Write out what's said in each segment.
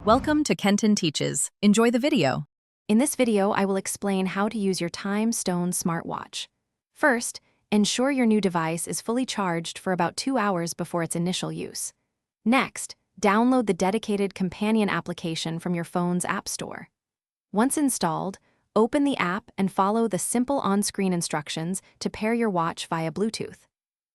Welcome to Kenton Teaches. Enjoy the video. In this video, I will explain how to use your Time Stone smartwatch. First, ensure your new device is fully charged for about 2 hours before its initial use. Next, download the dedicated companion application from your phone's app store. Once installed, open the app and follow the simple on-screen instructions to pair your watch via Bluetooth.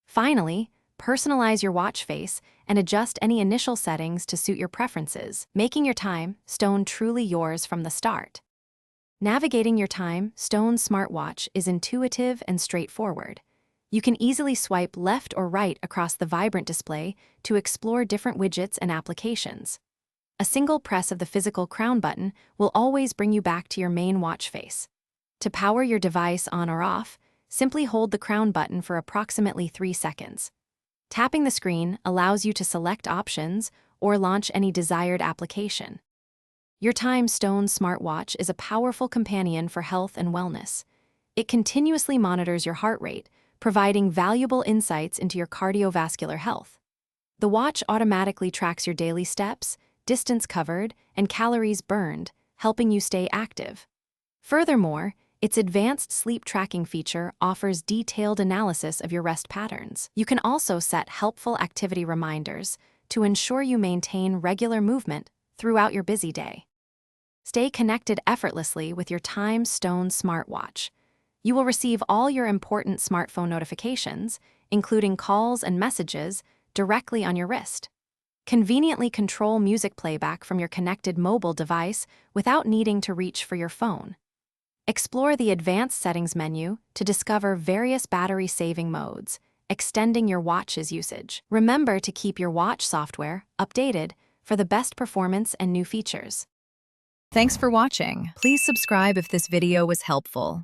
Finally, personalize your watch face and adjust any initial settings to suit your preferences, making your Time Stone truly yours from the start. Navigating your Time Stone smartwatch is intuitive and straightforward. You can easily swipe left or right across the vibrant display to explore different widgets and applications. A single press of the physical crown button will always bring you back to your main watch face. To power your device on or off, simply hold the crown button for approximately 3 seconds. Tapping the screen allows you to select options or launch any desired application. Your Time Stone smartwatch is a powerful companion for health and wellness. It continuously monitors your heart rate, providing valuable insights into your cardiovascular health. The watch automatically tracks your daily steps, distance covered, and calories burned, helping you stay active. Furthermore, its advanced sleep tracking feature offers detailed analysis of your rest patterns. You can also set helpful activity reminders to ensure you maintain regular movement throughout your busy day. Stay connected effortlessly with your Time Stone smartwatch. You will receive all your important smartphone notifications, including calls and messages, directly on your wrist. Conveniently control music playback from your connected mobile device without needing to reach for your phone. Explore the Advanced Settings menu to discover various battery-saving modes, extending your watch's usage. Remember to keep your watch software updated for the best performance and new features. Thanks for watching. Please subscribe if this video was helpful.